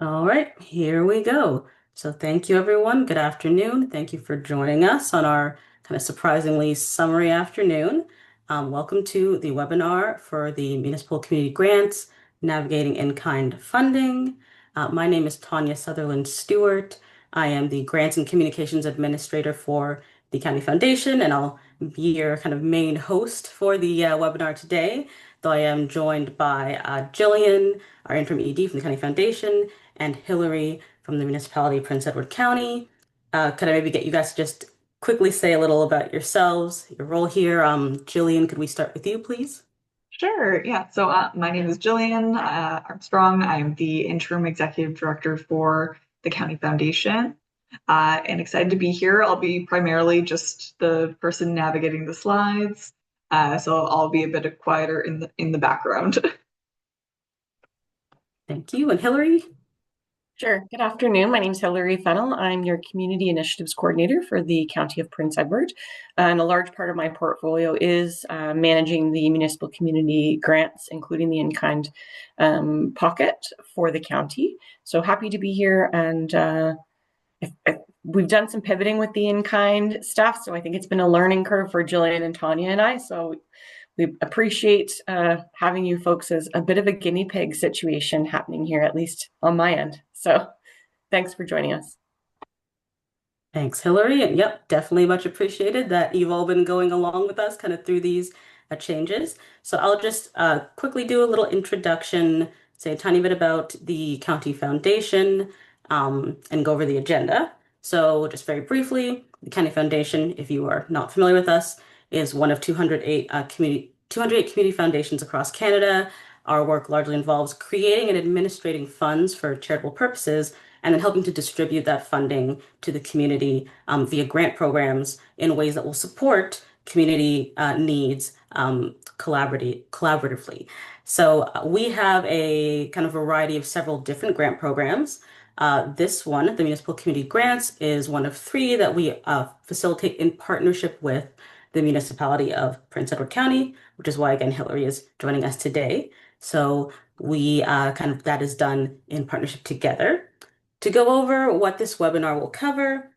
All right, here we go. So thank you, everyone. Good afternoon. Thank you for joining us on our kind of surprisingly summery afternoon. Welcome to the webinar for the Municipal Community Grants, Navigating In-Kind Funding. My name is Tanya Sutherland Stewart. I am the Grants and Communications Administrator for the County Foundation, and I'll be your kind of main host for the webinar today, though I am joined by Jillian, our interim ED from the County Foundation, and Hillary from the municipality of Prince Edward County. Could I maybe get you guys to just quickly say a little about yourselves, your role here? Jillian, could we start with you, please? Sure. Yeah. So my name is Jillian Armstrong. I'm the interim executive director for the County Foundation, and excited to be here. I'll be primarily just the person navigating the slides, so I'll be a bit quieter in the background. Thank you. And Hillary? Sure. Good afternoon. My name is Hilary Fennell. I'm your Community Initiatives Coordinator for the County of Prince Edward. And a large part of my portfolio is managing the municipal community grants, including the in-kind pocket for the county. So happy to be here. And we've done some pivoting with the in-kind stuff. So I think it's been a learning curve for Jillian and Tanya and I. So we appreciate having you folks as a bit of a guinea pig situation happening here, at least on my end. So thanks for joining us. Thanks, Hillary. And yep, definitely much appreciated that you've all been going along with us kind of through these changes. So I'll just quickly do a little introduction, say a tiny bit about the County Foundation, and go over the agenda. So just very briefly, the County Foundation, if you are not familiar with us, is one of 208 community foundations across Canada. Our work largely involves creating and administrating funds for charitable purposes and then helping to distribute that funding to the community via grant programs in ways that will support community needs collaboratively. So we have a kind of variety of several different grant programs. This one, the Municipal Community Grants, is one of three that we facilitate in partnership with the municipality of Prince Edward County, which is why, again, Hillary is joining us today. So we that is done in partnership together. To go over what this webinar will cover,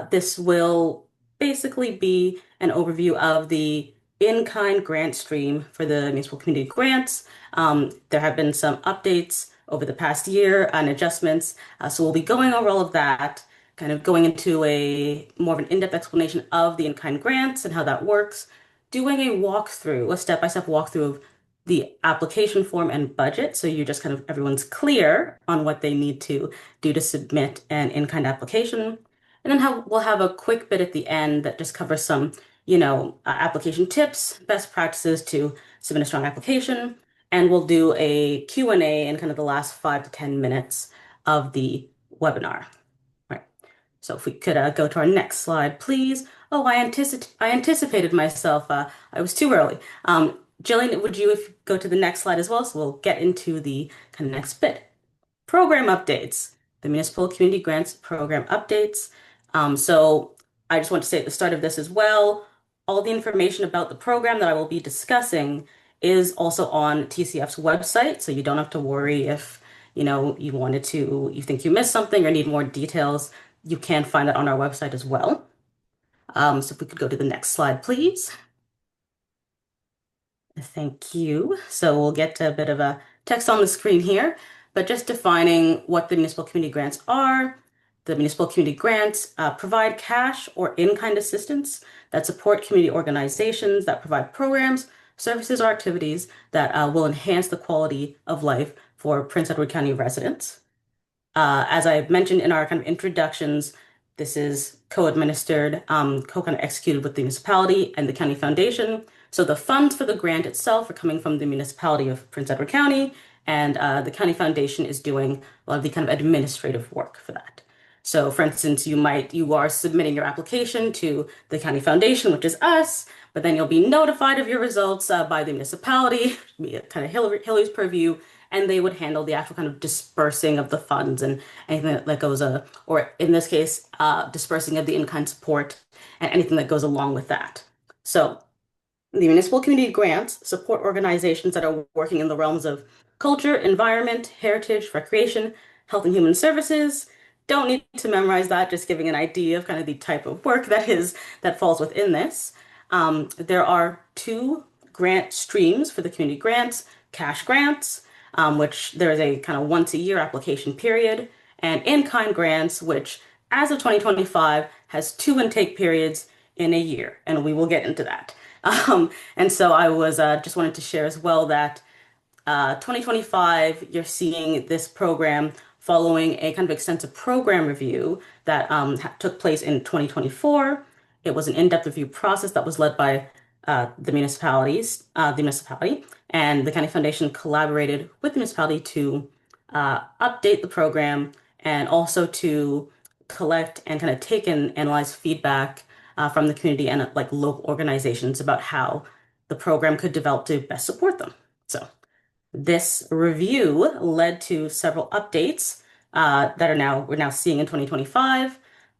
this will basically be an overview of the in-kind grant stream for the municipal community grants. There have been some updates over the past year and adjustments, so we'll be going over all of that, kind of going into a more of an in-depth explanation of the in-kind grants and how that works, doing a walkthrough, a step-by-step walkthrough of the application form and budget, so you're just kind of everyone's clear on what they need to do to submit an in-kind application. And then we'll have a quick bit at the end that just covers some, application tips, best practices to submit a strong application. And we'll do a Q&A in kind of the last 5 to 10 minutes of the webinar. Right. So if we could go to our next slide, please. Oh, I anticipated myself. I was too early. Jillian, would you go to the next slide as well? So we'll get into the kind of next bit. Program updates, the Municipal Community Grants Program updates. So I just want to say at the start of this as well, all the information about the program that I will be discussing is also on TCF's website. So you don't have to worry if, you think you missed something or need more details. You can find that on our website as well. So if we could go to the next slide, please. Thank you. So we'll get to a bit of a text on the screen here, but just defining what the municipal community grants are. The municipal community grants provide cash or in-kind assistance that support community organizations that provide programs, services, or activities that will enhance the quality of life for Prince Edward County residents. As I mentioned in our kind of introductions, this is co-administered, co-kind of executed with the municipality and the county foundation. So the funds for the grant itself are coming from the municipality of Prince Edward County, and the county foundation is doing a lot of the kind of administrative work for that. So for instance, you are submitting your application to the county foundation, which is us, but then you'll be notified of your results by the municipality, kind of Hillary's purview, and they would handle the actual kind of dispersing of the funds and anything that goes, or in this case, dispersing of the in-kind support and anything that goes along with that. So the municipal community grants support organizations that are working in the realms of culture, environment, heritage, recreation, Health and Human Services. Don't need to memorize that, just giving an idea of kind of the type of work that falls within this. There are two grant streams for the community grants, cash grants, which there is a kind of once a year application period, and in-kind grants, which as of 2025 has two intake periods in a year, and we will get into that. And so I was just wanted to share as well that 2025, you're seeing this program following a kind of extensive program review that took place in 2024. It was an in-depth review process that was led by the municipality, and the County Foundation collaborated with the municipality to update the program and also to collect and kind of take and analyze feedback from the community and like local organizations about how the program could develop to best support them. So. This review led to several updates that we're now seeing in 2025.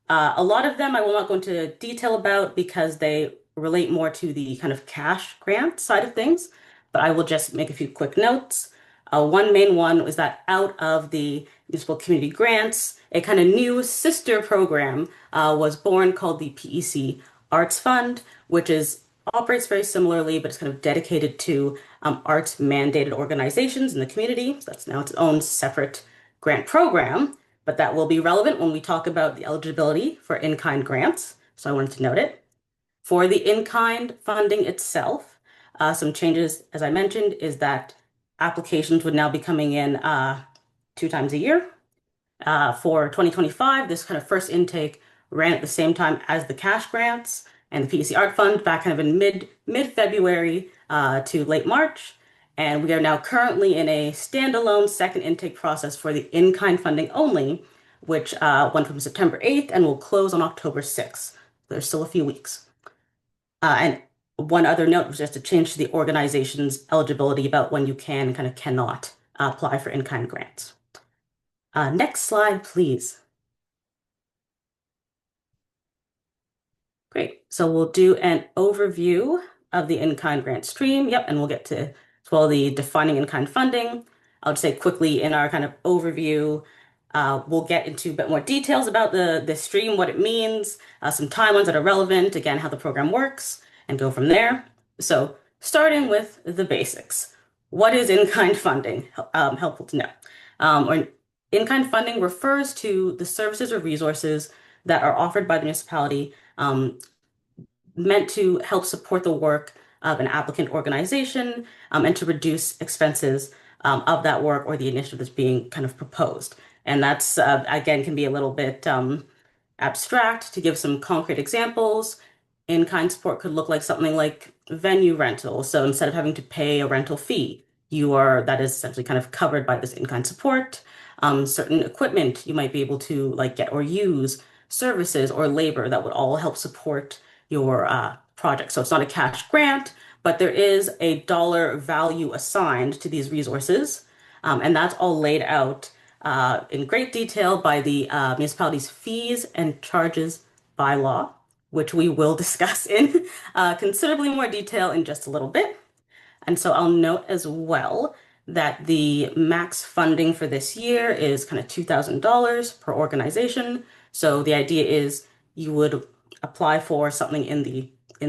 A lot of them I will not go into detail about because they relate more to the kind of cash grant side of things, but I will just make a few quick notes. One main one was that out of the municipal community grants, a kind of new sister program was born called the PEC Arts Fund, which is operates very similarly, but it's kind of dedicated to arts mandated organizations in the community. So that's now its own separate grant program, but that will be relevant when we talk about the eligibility for in-kind grants. So I wanted to note it. For the in-kind funding itself, some changes, as I mentioned, is that applications would now be coming in 2 times a year. For 2025, this kind of first intake ran at the same time as the cash grants and the PEC Art Fund back kind of in mid-February to late March. And we are now currently in a standalone second intake process for the in-kind funding only, which went from September 8th and will close on October 6th. There's still a few weeks. And one other note was just a change to the organization's eligibility about when you can and kind of cannot apply for in-kind grants. Next slide, please. Great. So we'll do an overview of the in-kind grant stream. Yep, and we'll get to as well the defining in-kind funding. I'll just say quickly in our kind of overview, we'll get into a bit more details about the stream, what it means, some timelines that are relevant, again, how the program works, and go from there. So starting with the basics. What is in-kind funding? Helpful to know. Or in-kind funding refers to the services or resources that are offered by the municipality meant to help support the work of an applicant organization and to reduce expenses of that work or the initiative that's being kind of proposed. And that's, again, can be a little bit abstract. To give some concrete examples, in-kind support could look like something like venue rental. So instead of having to pay a rental fee, that is essentially kind of covered by this in-kind support. Certain equipment you might be able to like get or use, services or labor that would all help support your project. So it's not a cash grant, but there is a dollar value assigned to these resources. And that's all laid out in great detail by the municipality's fees and charges bylaw, which we will discuss in considerably more detail in just a little bit. And so I'll note as well that the max funding for this year is kind of $2,000 per organization. So the idea is you would apply for something in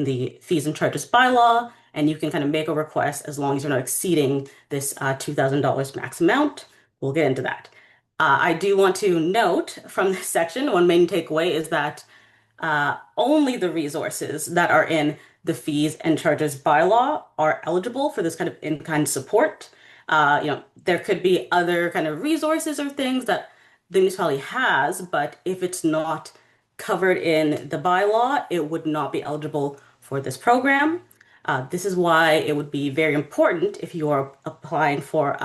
the fees and charges bylaw, and you can kind of make a request as long as you're not exceeding this $2,000 max amount. We'll get into that. I do want to note from this section, one main takeaway is that only the resources that are in the fees and charges bylaw are eligible for this kind of in-kind support. There could be other kind of resources or things that the municipality has, but if it's not covered in the bylaw, it would not be eligible for this program. This is why it would be very important if you are applying for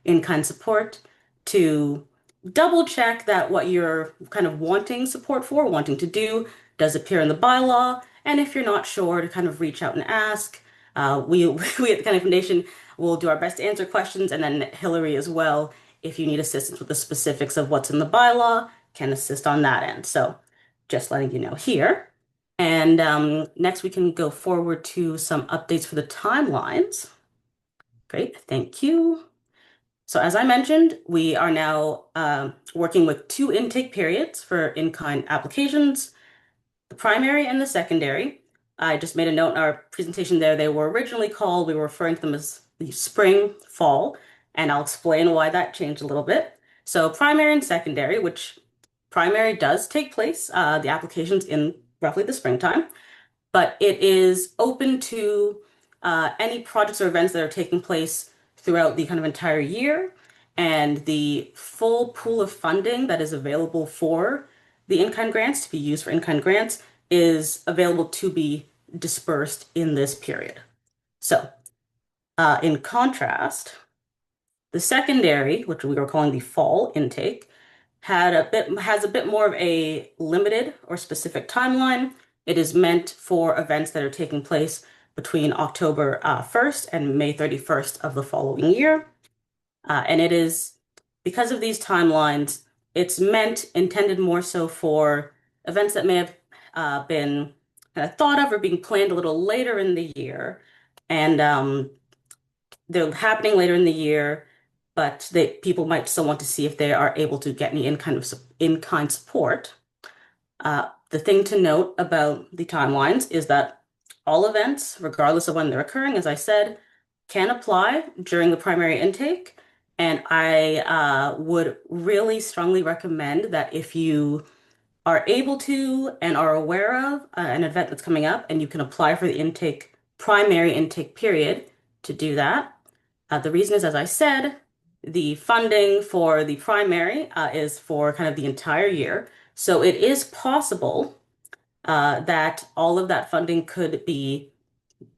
in-kind support to double check that what you're kind of wanting support for, wanting to do, does appear in the bylaw. And if you're not sure, to kind of reach out and ask. We at the County Foundation will do our best to answer questions, and then Hillary as well, if you need assistance with the specifics of what's in the bylaw, can assist on that end. So just letting you know here. And next we can go forward to some updates for the timelines. Great, thank you. So as I mentioned, we are now working with two intake periods for in-kind applications, the primary and the secondary. I just made a note in our presentation there. They were originally called, we were referring to them as the spring, fall, and I'll explain why that changed a little bit. So primary and secondary, which primary does take place, the applications in roughly the springtime, but it is open to any projects or events that are taking place throughout the kind of entire year. And the full pool of funding that is available for the in-kind grants to be used for in-kind grants is available to be dispersed in this period. So, in contrast, the secondary, which we were calling the fall intake, has a bit more of a limited or specific timeline. It is meant for events that are taking place between October 1st and May 31st of the following year. And it is, because of these timelines, it's intended more so for events that may have been kind of thought of or being planned a little later in the year. And they're happening later in the year, but people might still want to see if they are able to get any in-kind support. The thing to note about the timelines is that all events, regardless of when they're occurring, as I said, can apply during the primary intake. And I would really strongly recommend that if you are able to and are aware of an event that's coming up and you can apply for the primary intake period to do that. The reason is, as I said, the funding for the primary is for kind of the entire year. So it is possible that all of that funding could be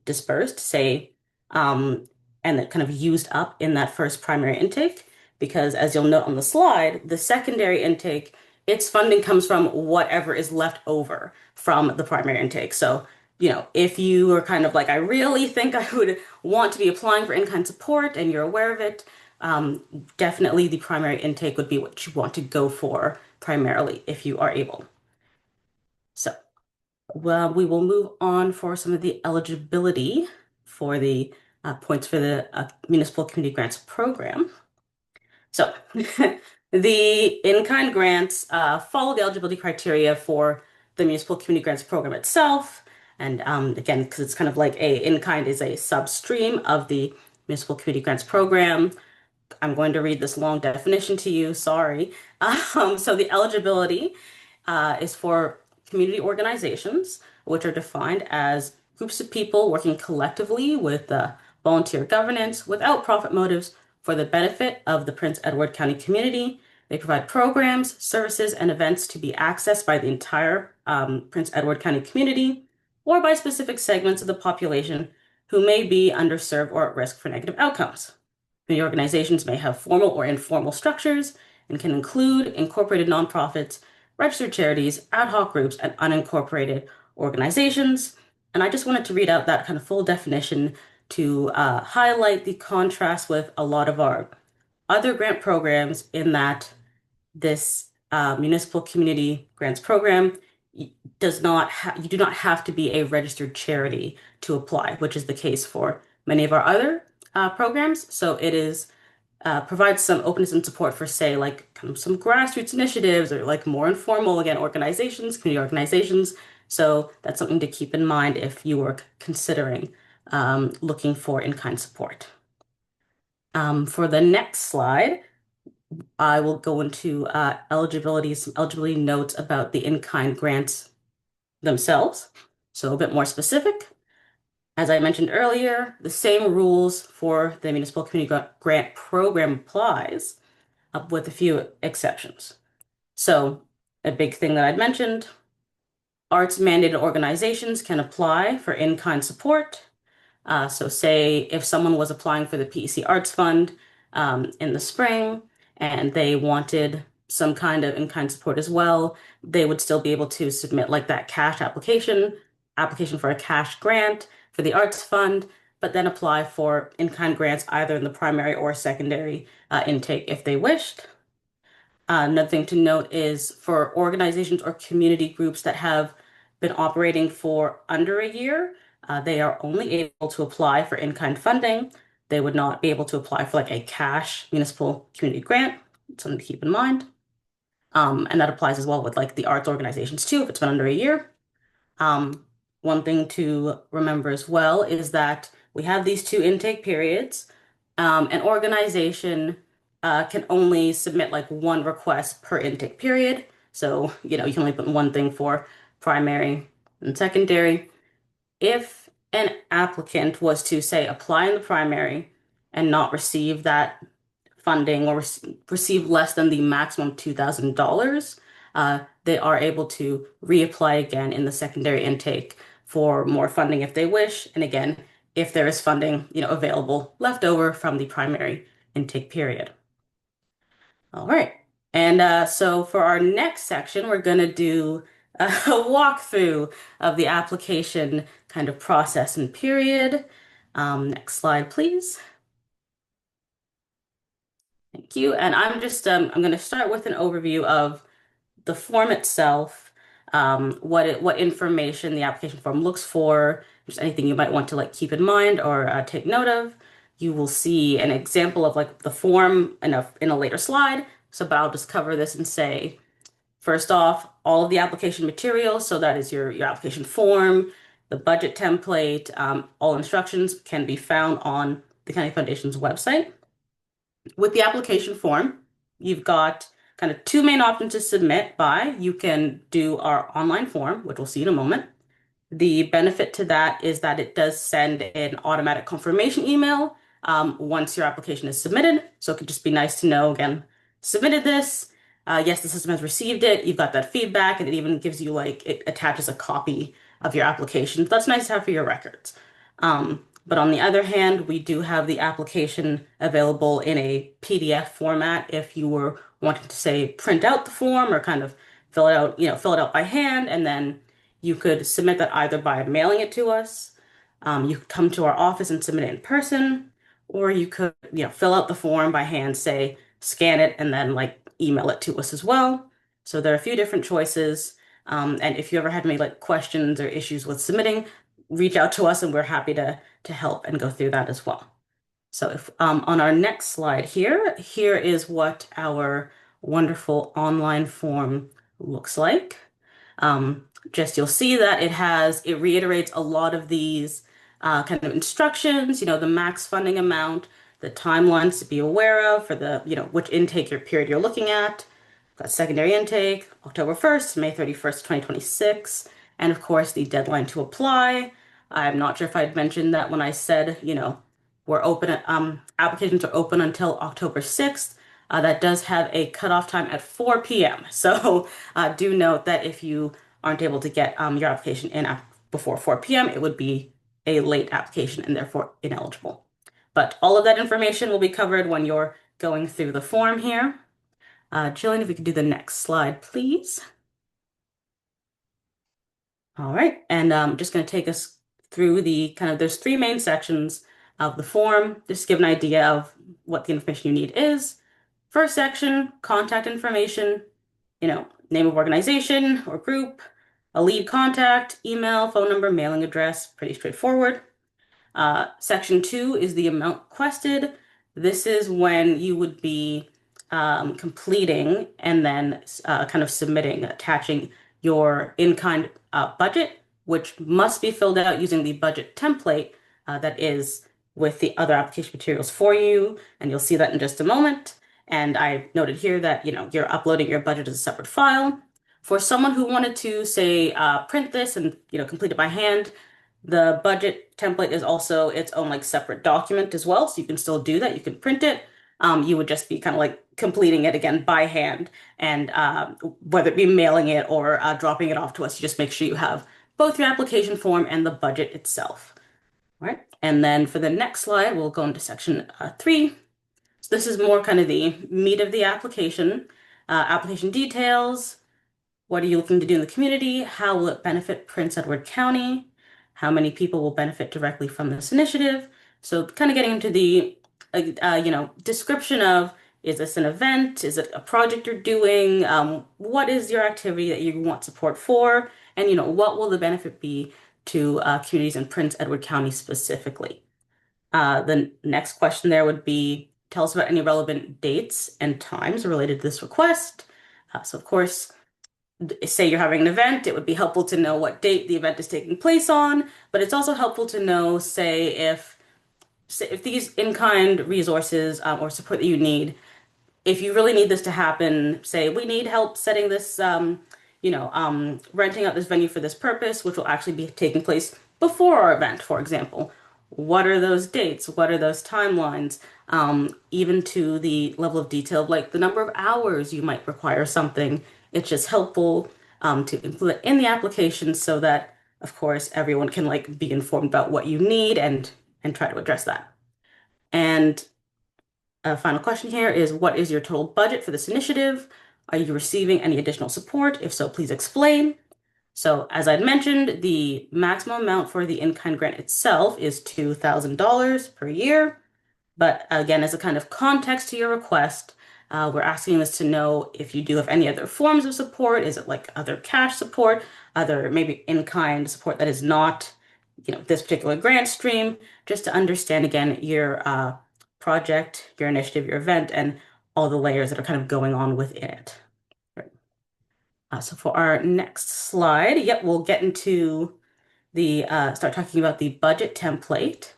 dispersed, say, um, and that kind of used up in that first primary intake. Because as you'll note on the slide, the secondary intake, its funding comes from whatever is left over from the primary intake. So, if you are kind of like, I really think I would want to be applying for in-kind support and you're aware of it, definitely the primary intake would be what you want to go for primarily if you are able. So. Well, we will move on for some of the eligibility for the points for the Municipal Community Grants Program. So, the in-kind grants follow the eligibility criteria for the Municipal Community Grants Program itself. And again, because it's kind of like in-kind is a substream of the Municipal Community Grants Program. I'm going to read this long definition to you, sorry. So the eligibility is for community organizations, which are defined as groups of people working collectively with volunteer governance without profit motives for the benefit of the Prince Edward County community. They provide programs, services, and events to be accessed by the entire Prince Edward County community or by specific segments of the population who may be underserved or at risk for negative outcomes. The organizations may have formal or informal structures and can include incorporated nonprofits, registered charities, ad hoc groups, and unincorporated organizations. And I just wanted to read out that kind of full definition to highlight the contrast with a lot of our other grant programs in that this municipal community grants program does not you do not have to be a registered charity to apply, which is the case for many of our other programs. So it is provides some openness and support for, say, like kind of some grassroots initiatives or like more informal, again, organizations, community organizations. So that's something to keep in mind if you are considering looking for in-kind support. For the next slide, I will go into some eligibility notes about the in-kind grants themselves. So a bit more specific. As I mentioned earlier, the same rules for the Municipal Community Grant Program applies, with a few exceptions. So a big thing that I'd mentioned, arts mandated organizations can apply for in-kind support. So say if someone was applying for the PEC Arts Fund in the spring and they wanted some kind of in-kind support as well, they would still be able to submit like that cash application for a cash grant for the Arts Fund, but then apply for in-kind grants either in the primary or secondary intake if they wished. Another thing to note is for organizations or community groups that have been operating for under a year, they are only able to apply for in-kind funding. they would not be able to apply for like a cash municipal community grant. Something to keep in mind. And that applies as well with like the arts organizations too, if it's been under a year. Um, One thing to remember as well is that we have these two intake periods. An organization can only submit like one request per intake period. So, you can only put one thing for primary and secondary. If an applicant was to, say, apply in the primary and not receive that funding or receive less than the maximum $2,000, they are able to reapply again in the secondary intake for more funding if they wish. And again, if there is funding, available left over from the primary intake period. All right. And so for our next section, we're going to do a walkthrough of the application kind of process and period. Next slide, please. Thank you. And I'm going to start with an overview of the form itself, what information the application form looks for, just anything you might want to like keep in mind or take note of. You will see an example of like the form in a later slide. So, but I'll just cover this and say, first off, all of the application materials. So that is your application form, the budget template, all instructions can be found on the County Foundation's website. With the application form, you've got kind of two main options to submit by. You can do our online form, which we'll see in a moment. The benefit to that is that it does send an automatic confirmation email once your application is submitted. So it could just be nice to know, again, submitted this. Yes, the system has received it. You've got that feedback, and it even gives you like, it attaches a copy of your application. That's nice to have for your records. But on the other hand, we do have the application available in a PDF format if you were wanting to say print out the form or kind of fill it out by hand, and then you could submit that either by mailing it to us. You could come to our office and submit it in person, or you could, fill out the form by hand, say, scan it, and then like email it to us as well. So there are a few different choices. And if you ever had any like questions or issues with submitting, reach out to us and we're happy to help and go through that as well. So if on our next slide here is what our wonderful online form looks like. Just you'll see that it reiterates a lot of these kind of instructions, the max funding amount, the timelines to be aware of for the, which intake your period you're looking at. Got secondary intake, October 1st, May 31st, 2026, and of course the deadline to apply. I'm not sure if I'd mentioned that when I said, we're open, applications are open until October 6th. That does have a cutoff time at 4 p.m. So do note that if you aren't able to get your application in before 4 p.m., it would be a late application and therefore ineligible. But all of that information will be covered when you're going through the form here. Jillian, if we could do the next slide, please. All right, and I'm just going to take us through there's three main sections of the form, just to give an idea of what the information you need is. First section, contact information, name of organization or group, a lead contact, email, phone number, mailing address, pretty straightforward. Section 2 is the amount requested. This is when you would be completing and then kind of submitting, attaching your in-kind budget, which must be filled out using the budget template that is with the other application materials for you. And you'll see that in just a moment. And I noted here that, you're uploading your budget as a separate file. For someone who wanted to, say, print this and, complete it by hand, the budget template is also its own like separate document as well. So you can still do that. You can print it. You would just be kind of like completing it again by hand. And whether it be mailing it or dropping it off to us, you just make sure you have both your application form and the budget itself. All right. And then for the next slide, we'll go into section 3. So this is more kind of the meat of the application. Application details. What are you looking to do in the community? How will it benefit Prince Edward County? How many people will benefit directly from this initiative? So kind of getting into the, description of, is this an event? Is it a project you're doing? What is your activity that you want support for? And, what will the benefit be to communities in Prince Edward County specifically? The next question there would be, tell us about any relevant dates and times related to this request. So of course, say you're having an event, it would be helpful to know what date the event is taking place on, but it's also helpful to know, say if these in-kind resources or support that you need, if you really need this to happen, say we need help setting this, renting out this venue for this purpose, which will actually be taking place before our event, for example. What are those dates? What are those timelines? Even to the level of detail of like the number of hours you might require something. It's just helpful to include it in the application so that, of course, everyone can like be informed about what you need and try to address that. And a final question here is, what is your total budget for this initiative? Are you receiving any additional support? If so, please explain. So as I'd mentioned, the maximum amount for the in-kind grant itself is $2,000 per year. But again, as a kind of context to your request, we're asking us to know if you do have any other forms of support. Is it like other cash support, other maybe in-kind support that is not, this particular grant stream, just to understand again your project, your initiative, your event, and all the layers that are kind of going on within it. Right. So for our next slide, yep, we'll get into the start talking about the budget template.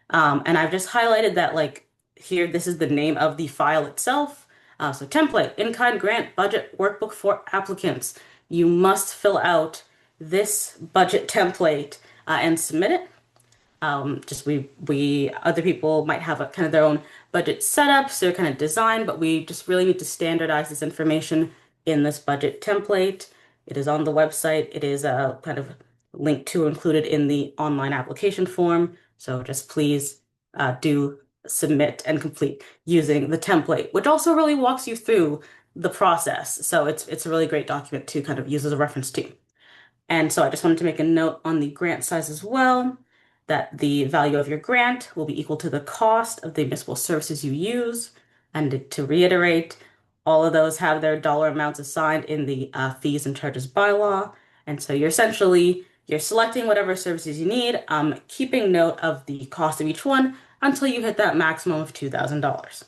And I've just highlighted that like here, this is the name of the file itself. So template, in-kind grant budget workbook for applicants. You must fill out this budget template and submit it. Just we other people might have a kind of their own budget setups, their kind of design, but we just really need to standardize this information in this budget template. It is on the website. It is kind of linked to included in the online application form. So just please do submit and complete using the template, which also really walks you through the process. So it's a really great document to kind of use as a reference too. And so I just wanted to make a note on the grant size as well, that the value of your grant will be equal to the cost of the municipal services you use. And to reiterate, all of those have their dollar amounts assigned in the fees and charges bylaw. And so you're selecting whatever services you need, keeping note of the cost of each one until you hit that maximum of $2,000.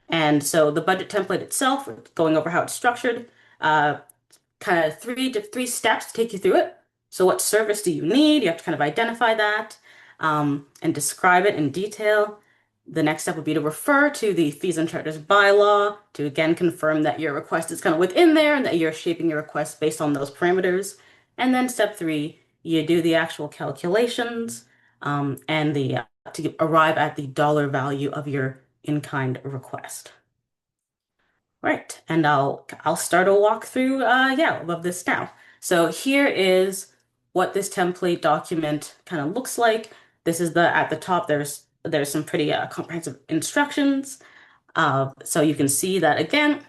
And so the budget template itself, going over how it's structured, kind of three steps to take you through it. So what service do you need? You have to kind of identify that and describe it in detail. The next step would be to refer to the fees and charges bylaw to again confirm that your request is kind of within there and that you're shaping your request based on those parameters. And then step three, you do the actual calculations and the to arrive at the dollar value of your in-kind request. Right, and I'll start a walkthrough, of this now. So here is what this template document kind of looks like. This is at the top. There's some pretty comprehensive instructions. So you can see that again,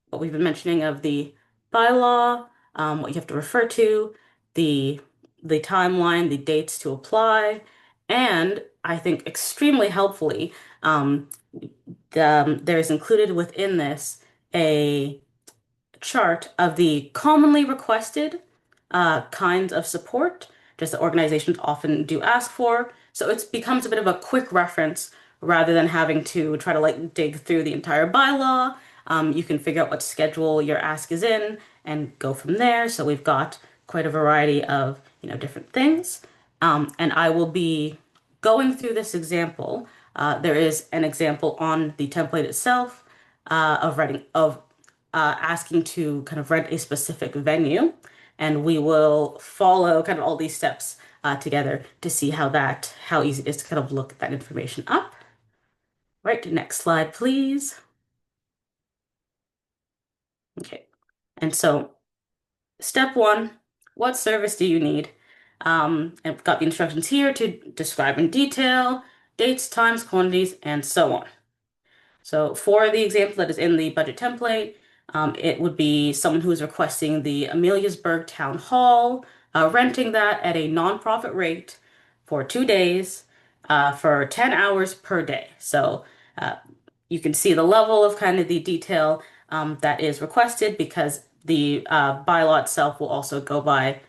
what we've been mentioning of the bylaw, what you have to refer to, the the timeline, the dates to apply, and I think extremely helpfully, um, there is included within this a chart of the commonly requested kinds of support, just that organizations often do ask for. So it becomes a bit of a quick reference rather than having to try to like dig through the entire bylaw. You can figure out what schedule your ask is in and go from there. So we've got quite a variety of, different things. And I will be going through this example. There is an example on the template itself of asking to kind of rent a specific venue, and we will follow kind of all these steps together to see how easy it is to kind of look that information up. Right, next slide, please. Okay, and so step one, what service do you need? And we've got the instructions here to describe in detail, dates, times, quantities, and so on. So for the example that is in the budget template, it would be someone who is requesting the Ameliasburg Town Hall, renting that at a nonprofit rate for 2 days, for 10 hours per day. So uh, you can see the level of kind of the detail that is requested because the bylaw itself will also go by,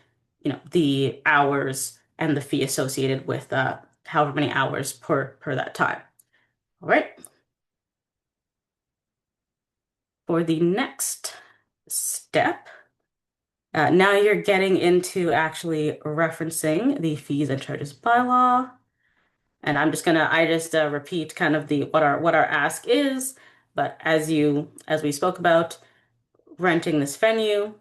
the hours and the fee associated with however many hours per that time. All right. For the next step, now you're getting into actually referencing the fees and charges bylaw. And I just repeat kind of the what our ask is. But as we spoke about, renting this venue,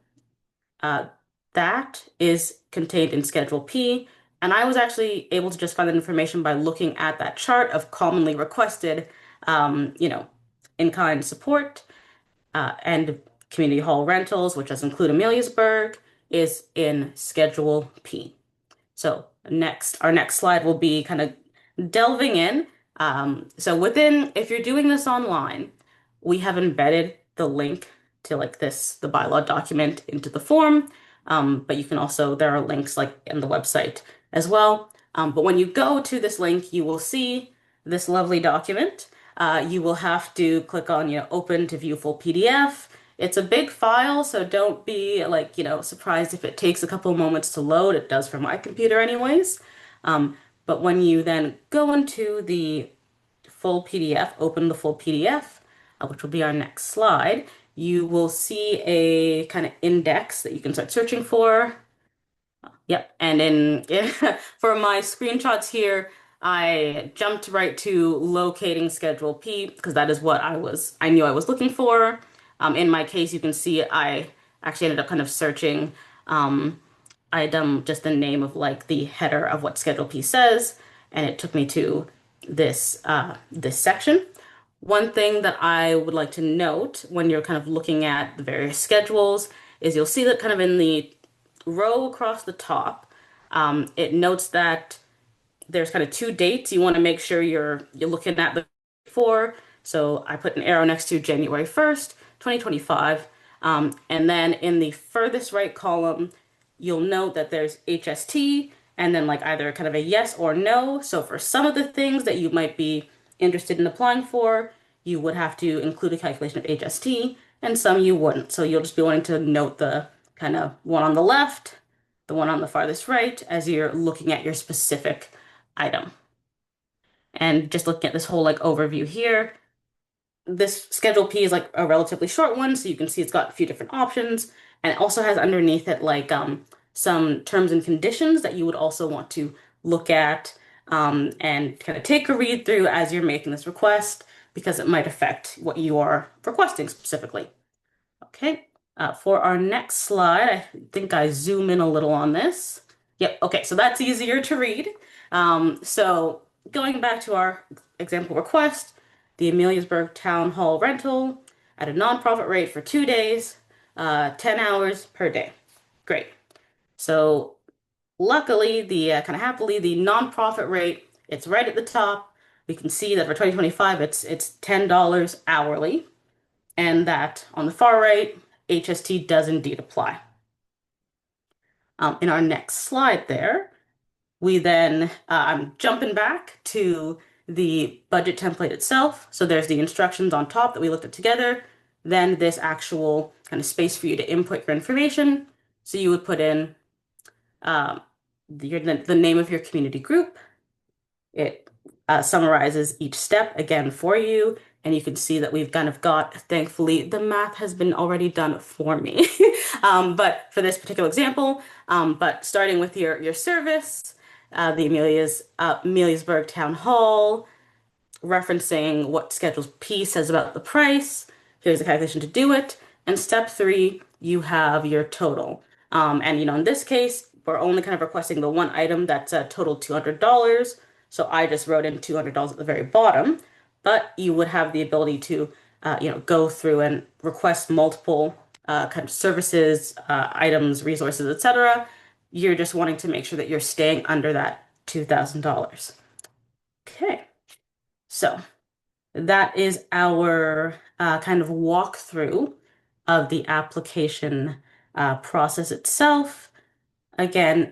uh, that is contained in Schedule P. And I was actually able to just find that information by looking at that chart of commonly requested, you know, in-kind support, and community hall rentals, which does include Ameliasburg, is in Schedule P. So our next slide will be kind of delving in. So if you're doing this online, we have embedded the link to like the bylaw document into the form. But you can also, there are links like in the website as well. But when you go to this link, you will see this lovely document. You will have to click on, open to view full PDF. It's a big file, so don't be like, surprised if it takes a couple moments to load. It does for my computer anyways. But when you then go into the full PDF, open the full PDF, which will be our next slide, you will see a kind of index that you can start searching for. Yep. And for my screenshots here, I jumped right to locating Schedule P because that is what I knew I was looking for. In my case, you can see I actually ended up kind of searching item, just the name of like the header of what Schedule P says, and it took me to this section. One thing that I would like to note when you're kind of looking at the various schedules is you'll see that kind of in the row across the top, it notes that there's kind of two dates you want to make sure you're looking at the for. So I put an arrow next to January 1st, 2025. And then in the furthest right column, you'll note that there's HST and then like either kind of a yes or no. So for some of the things that you might be interested in applying for, you would have to include a calculation of HST, and some you wouldn't. So you'll just be wanting to note the kind of one on the left, the one on the farthest right, as you're looking at your specific item. And just looking at this whole like overview here, this Schedule P is like a relatively short one, so you can see it's got a few different options, and it also has underneath it like some terms and conditions that you would also want to look at, and kind of take a read through as you're making this request because it might affect what you are requesting specifically. Okay, for our next slide, I think I zoom in a little on this. Yep, okay, so that's easier to read. So going back to our example request, the Ameliasburg Town Hall rental at a nonprofit rate for 2 days, 10 hours per day. Great. So luckily, kind of happily, the nonprofit rate, it's right at the top. We can see that for 2025, it's $10 hourly, and that on the far right, HST does indeed apply. In our next slide there, we then, I'm jumping back to the budget template itself. So there's the instructions on top that we looked at together, then this actual kind of space for you to input your information. So you would put in the name of your community group. It summarizes each step again for you. And you can see that we've kind of thankfully, the math has been already done for me. But for this particular example, but starting with your service, the Ameliasburg Town Hall, referencing what Schedule P says about the price. Here's the calculation to do it. And step 3, you have your total. And in this case, we're only kind of requesting the one item that's a total $200. So I just wrote in $200 at the very bottom. But you would have the ability to, go through and request multiple kind of services, items, resources, etc. You're just wanting to make sure that you're staying under that $2,000. Okay, so that is our kind of walkthrough of the application process itself. Again,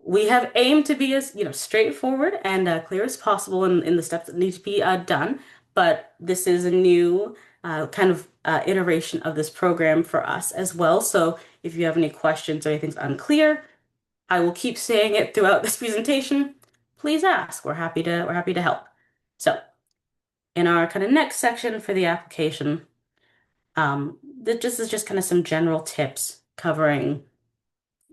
we have aimed to be as straightforward and clear as possible in the steps that need to be done. But this is a new kind of iteration of this program for us as well. So if you have any questions or anything's unclear, I will keep saying it throughout this presentation. please ask. We're happy to help. So in our kind of next section for the application, this is just kind of some general tips covering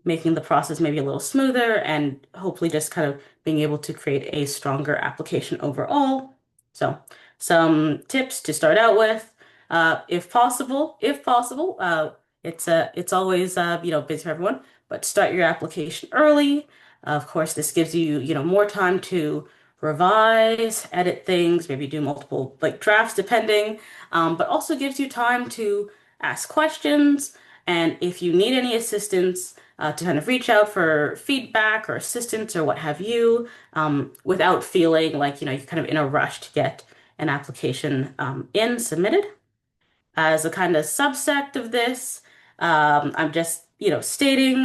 making the process maybe a little smoother and hopefully just kind of being able to create a stronger application overall. So, some tips to start out with, if possible, it's always busy for everyone, but start your application early. Of course, this gives you more time to revise, edit things, maybe do multiple like drafts depending, but also gives you time to ask questions. And if you need any assistance, to kind of reach out for feedback or assistance or what have you, without feeling like, you're kind of in a rush to get an application submitted. As a kind of subsect of this, I'm just, stating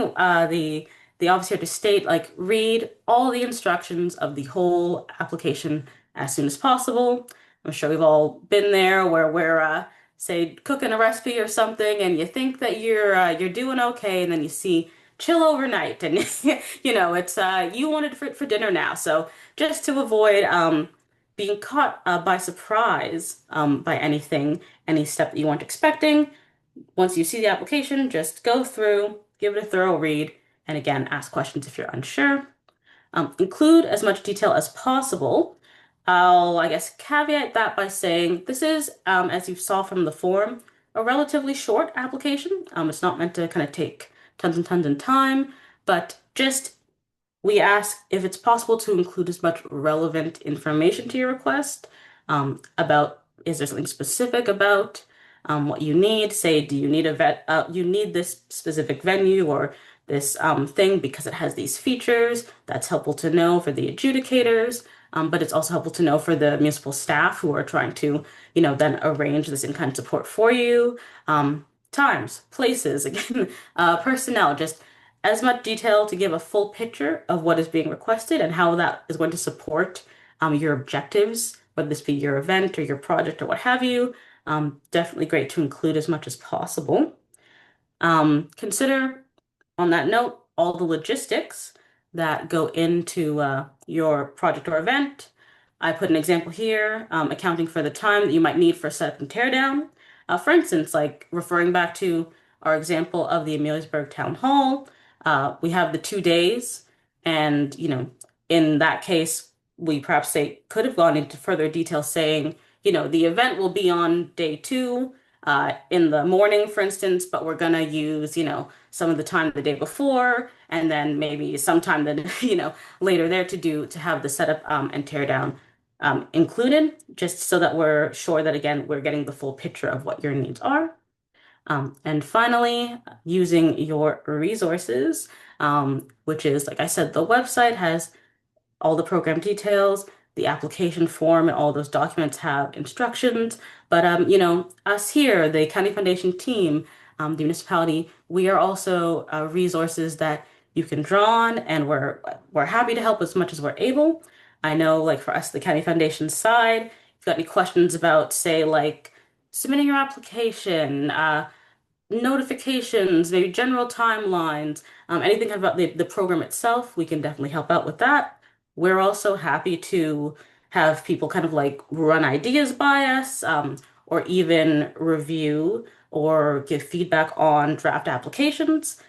the officer to state, like, read all the instructions of the whole application as soon as possible. I'm sure we've all been there where we're, say, cooking a recipe or something, and you think that you're doing okay, and then you see chill overnight, and it's you wanted for dinner now. So just to avoid being caught by surprise by any step that you weren't expecting. Once you see the application, just go through, give it a thorough read, and again, ask questions if you're unsure. Include as much detail as possible. I'll, I guess, caveat that by saying this is, as you saw from the form, a relatively short application. It's not meant to kind of take tons and tons of time, but just we ask if it's possible to include as much relevant information to your request about is there something specific about what you need? Say, do you need you need this specific venue or this thing because it has these features? That's helpful to know for the adjudicators, but it's also helpful to know for the municipal staff who are trying to, then arrange this in-kind support for you. Times, places, again, personnel, just as much detail to give a full picture of what is being requested and how that is going to support your objectives, whether this be your event or your project or what have you. Definitely great to include as much as possible. Consider, on that note, all the logistics that go into your project or event. I put an example here, accounting for the time that you might need for setup and teardown. For instance, like referring back to our example of the Ameliasburg Town Hall, we have the 2 days, and in that case, we perhaps say could have gone into further detail, saying, the event will be on day two in the morning, for instance, but we're gonna use, some of the time the day before, and then maybe sometime then, later there to have the setup and tear down included, just so that we're sure that again we're getting the full picture of what your needs are. And finally, using your resources, which is, like I said, the website has all the program details, the application form, and all those documents have instructions. But us here, the County Foundation team, the municipality, we are also resources that you can draw on, and we're happy to help as much as we're able. I know, like for us, the County Foundation side, if you've got any questions about, say, like submitting your application, notifications, maybe general timelines, anything about the program itself, we can definitely help out with that. We're also happy to have people kind of like run ideas by us, or even review or give feedback on draft applications.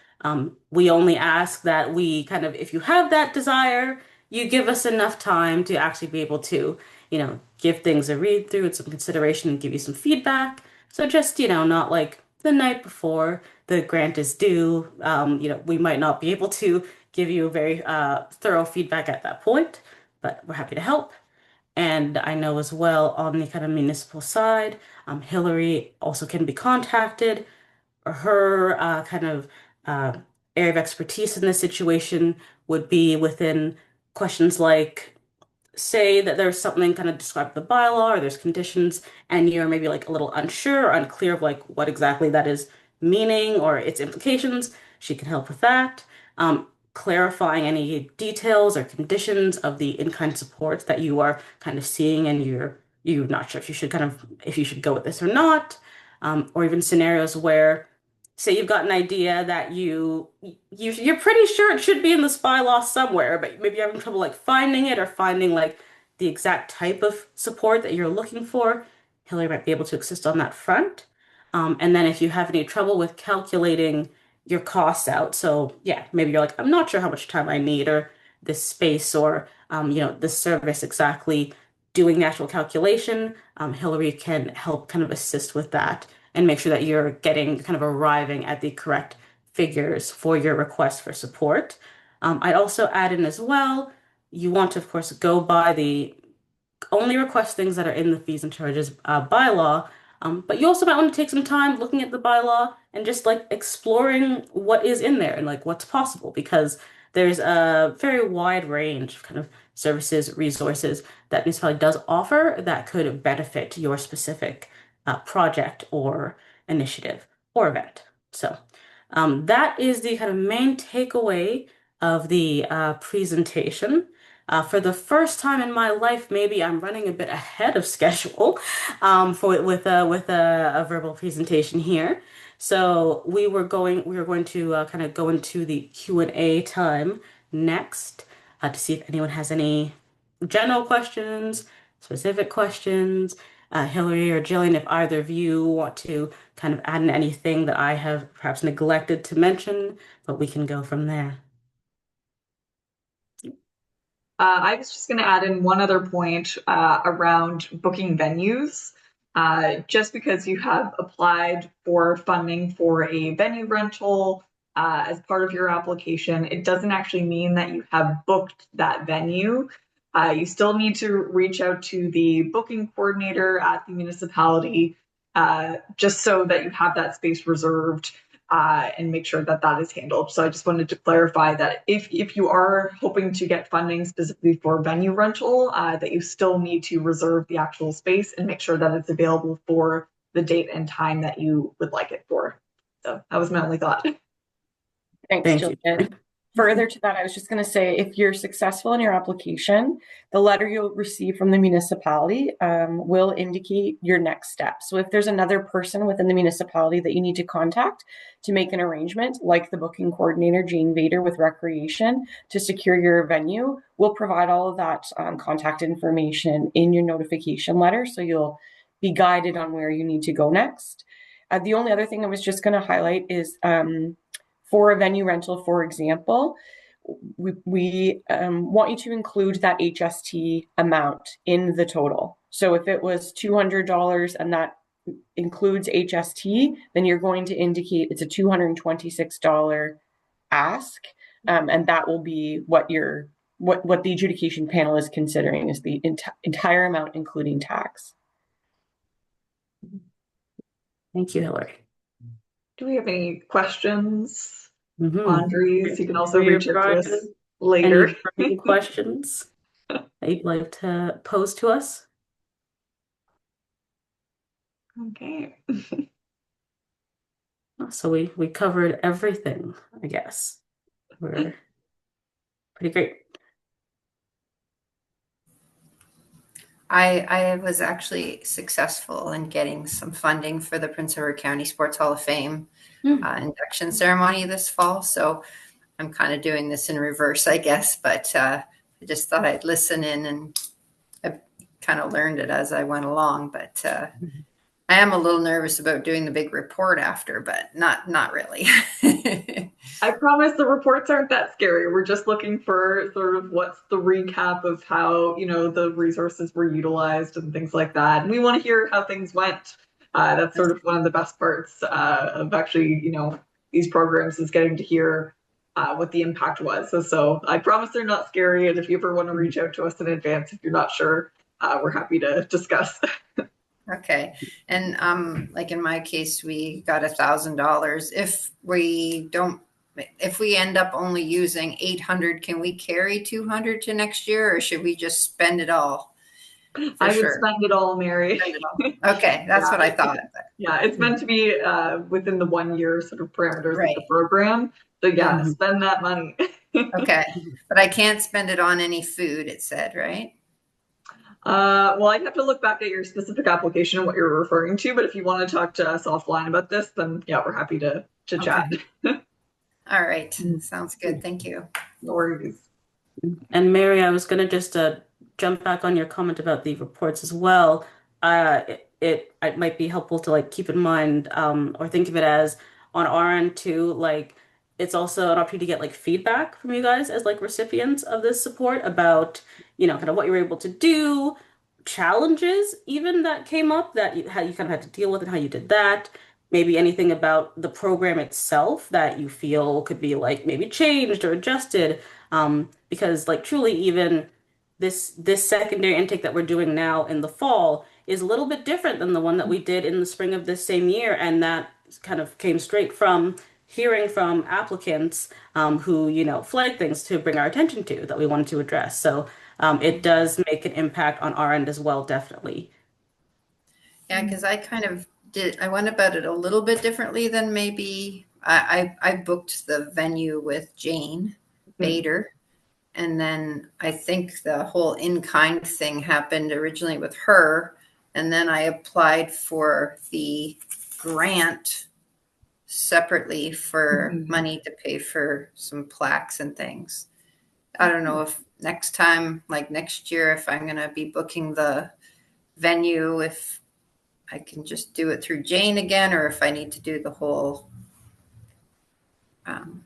We only ask that we kind of, if you have that desire, you give us enough time to actually be able to, give things a read through and some consideration and give you some feedback. So just, not like the night before the grant is due, we might not be able to give you a very thorough feedback at that point, but we're happy to help. And I know as well on the kind of municipal side, Hillary also can be contacted. Her kind of uh, area of expertise in this situation would be within questions like, say that there's something kind of described in the bylaw or there's conditions and you're maybe like a little unsure or unclear of like what exactly that is meaning or its implications, she can help with that. Clarifying any details or conditions of the in-kind support that you are kind of seeing and you're not sure if you should go with this or not. Or even scenarios where say you've got an idea that you're pretty sure it should be in the spy law somewhere, but maybe you're having trouble like finding it or finding like the exact type of support that you're looking for. Hillary might be able to assist on that front. And then if you have any trouble with calculating your costs out, so yeah, maybe you're like, I'm not sure how much time I need or this space or this service exactly doing the actual calculation, Hillary can help kind of assist with that and make sure that you're getting kind of arriving at the correct figures for your request for support. I'd also add in as well, you want to, of course, go by the only request things that are in the fees and charges bylaw. But you also might want to take some time looking at the bylaw and just like exploring what is in there and like what's possible because there's a very wide range of kind of services, resources that municipality does offer that could benefit your specific project or initiative or event. So that is the kind of main takeaway of the presentation. For the first time in my life, maybe I'm running a bit ahead of schedule for with a verbal presentation here. So we were going to kind of go into the Q&A time next to see if anyone has any general questions, specific questions. Hillary or Jillian, if either of you want to kind of add in anything that I have perhaps neglected to mention, but we can go from there. I was just going to add in one other point around booking venues. Just because you have applied for funding for a venue rental as part of your application, it doesn't actually mean that you have booked that venue. You still need to reach out to the booking coordinator at the municipality just so that you have that space reserved and make sure that that is handled. So I just wanted to clarify that if you are hoping to get funding specifically for venue rental, that you still need to reserve the actual space and make sure that it's available for the date and time that you would like it for. So that was my only thought. Thanks, Thank you. Jillian. Further to that, I was just going to say, if you're successful in your application, the letter you'll receive from the municipality will indicate your next step. So if there's another person within the municipality that you need to contact to make an arrangement, like the booking coordinator, Jane Vader with Recreation, to secure your venue, we'll provide all of that contact information in your notification letter. So you'll be guided on where you need to go next. The only other thing I was just going to highlight is for a venue rental, for example, we want you to include that HST amount in the total. So if it was $200 and that includes HST, then you're going to indicate it's a $226 ask, and that will be what the adjudication panel is considering is the entire amount, including tax. Thank you, Hillary. Do we have any questions? Mm-hmm. Andres, you can also reach out to us later. Any burning questions that you'd like to pose to us? Okay. So we covered everything, I guess. We're pretty great. I was actually successful in getting some funding for the Prince Edward County Sports Hall of Fame induction ceremony this fall. So I'm kind of doing this in reverse, I guess, but I just thought I'd listen in, and I kind of learned it as I went along. But I am a little nervous about doing the big report after, but not really. I promise the reports aren't that scary. We're just looking for sort of what's the recap of how, the resources were utilized and things like that. And we want to hear how things went. That's sort of one of the best parts of actually, these programs is getting to hear what the impact was. So I promise they're not scary. And if you ever want to reach out to us in advance, if you're not sure, we're happy to discuss. Okay. And like in my case, we got $1,000. If we end up only using 800, can we carry 200 to next year, or should we just spend it all? I would spend it all, Mary. Spend it all. Okay, that's what I thought. Yeah, it's meant to be within the 1 year sort of parameters Right. of the program. So yeah, spend that money. Okay, but I can't spend it on any food, it said, right? Well, I'd have to look back at your specific application and what you're referring to, but if you want to talk to us offline about this, then yeah, we're happy to to chat. Okay. All right. Sounds good. Thank you. No worries. And Mary, I was gonna just jump back on your comment about the reports as well. It might be helpful to like keep in mind or think of it as on our end too, like it's also an opportunity to get like feedback from you guys as like recipients of this support about, kind of what you were able to do, challenges even that came up that how you kind of had to deal with and how you did that. Maybe anything about the program itself that you feel could be like maybe changed or adjusted. Because like truly even this secondary intake that we're doing now in the fall is a little bit different than the one that we did in the spring of this same year, and that kind of came straight from hearing from applicants who, flagged things to bring our attention to that we wanted to address. So it does make an impact on our end as well, definitely. Yeah, because I went about it a little bit differently than maybe I booked the venue with Jane Bader. And then I think the whole in-kind thing happened originally with her. And then I applied for the grant separately for money to pay for some plaques and things. I don't know if next time, like next year, if I'm going to be booking the venue, if I can just do it through Jane again, or if I need to do the um,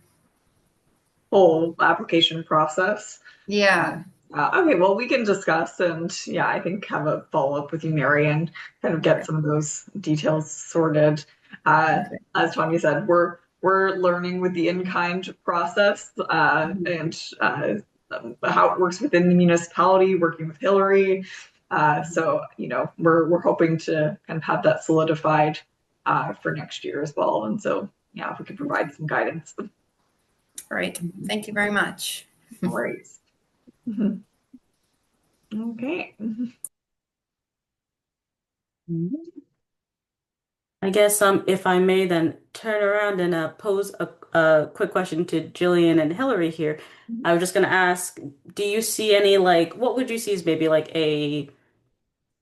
whole application process. yeah. Okay, well, we can discuss and yeah, I think have a follow up with you, Mary, and kind of get Okay. some of those details sorted. Okay. As Tanya said, we're learning with the in kind process and how it works within the municipality, working with Hillary. So we're hoping to kind of have that solidified for next year as well. And so yeah, if we could provide some guidance. All right. Thank you very much. No worries. Mhm. Okay. I guess if I may then turn around and pose a quick question to Jillian and Hillary here. I was just going to ask, do you see any like what would you see as maybe like a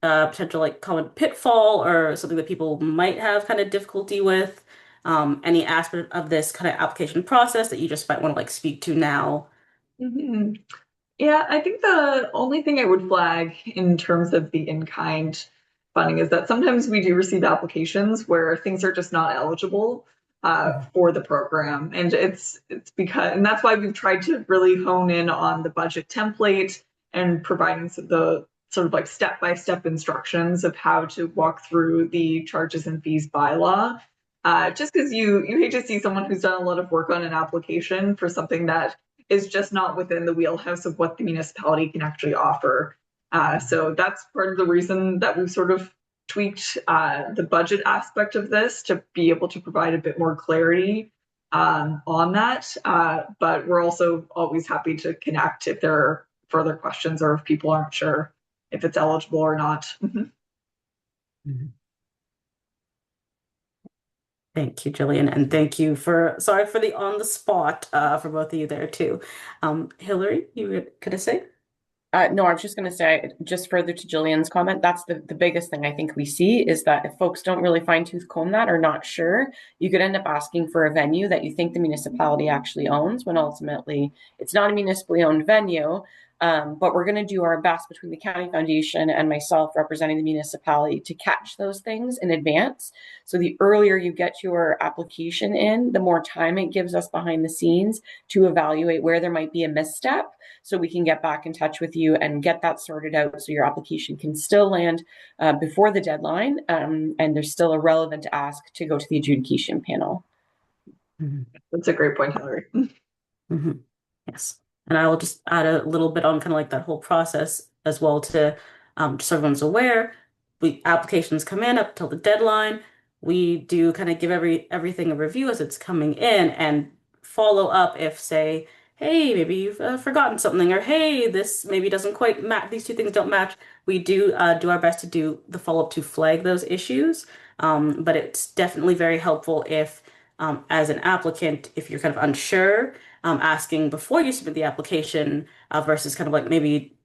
potential like common pitfall or something that people might have kind of difficulty with? Any aspect of this kind of application process that you just might want to like speak to now? Mhm. Yeah, I think the only thing I would flag in terms of the in-kind funding is that sometimes we do receive applications where things are just not eligible for the program, and it's because and that's why we've tried to really hone in on the budget template and providing the sort of like step-by-step instructions of how to walk through the charges and fees bylaw. Just because you hate to see someone who's done a lot of work on an application for something that is just not within the wheelhouse of what the municipality can actually offer. So that's part of the reason that we've sort of tweaked the budget aspect of this to be able to provide a bit more clarity on that. But we're also always happy to connect if there are further questions or if people aren't sure if it's eligible or not. Mhm. Thank you, Jillian, and thank you for sorry for the on the spot for both of you there too. Hillary, you were gonna say? No, I was just going to say, just further to Jillian's comment, that's the biggest thing I think we see is that if folks don't really fine tooth comb that or not sure, you could end up asking for a venue that you think the municipality actually owns when ultimately it's not a municipally owned venue. But we're going to do our best between the county foundation and myself representing the municipality to catch those things in advance. So the earlier you get your application in, the more time it gives us behind the scenes to evaluate where there might be a misstep so we can get back in touch with you and get that sorted out so your application can still land before the deadline and there's still a relevant ask to go to the adjudication panel. Mhm. That's a great point, Hillary. Mhm. Yes. And I will just add a little bit on kind of like that whole process as well to just so everyone's aware. We applications come in up till the deadline. We do kind of give everything a review as it's coming in and follow up if say, hey, maybe you've forgotten something or hey, this maybe doesn't quite match. These two things don't match. We do our best to do the follow up to flag those issues. But it's definitely very helpful if as an applicant, if you're kind of unsure asking before you submit the application versus kind of like maybe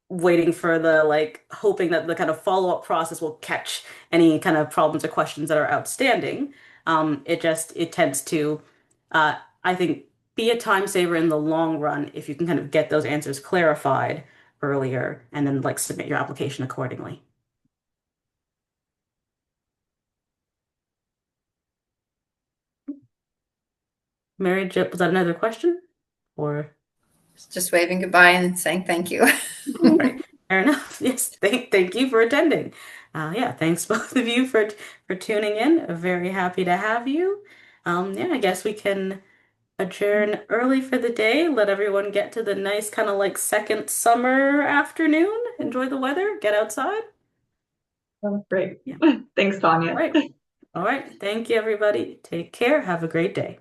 waiting for the like hoping that the kind of follow-up process will catch any kind of problems or questions that are outstanding. It tends to, I think, be a time saver in the long run if you can kind of get those answers clarified earlier and then like submit your application accordingly. Mary, was that another question? Or Just waving goodbye and saying thank you. all right, fair enough. Yes, thank you for attending. Yeah, thanks both of you for tuning in. Very happy to have you. Yeah, I guess we can adjourn early for the day. Let everyone get to the nice kind of like second summer afternoon. Enjoy the weather. Get outside. Great. Yeah. Thanks, All Tanya. right. All right. Thank you, everybody. Take care. Have a great day.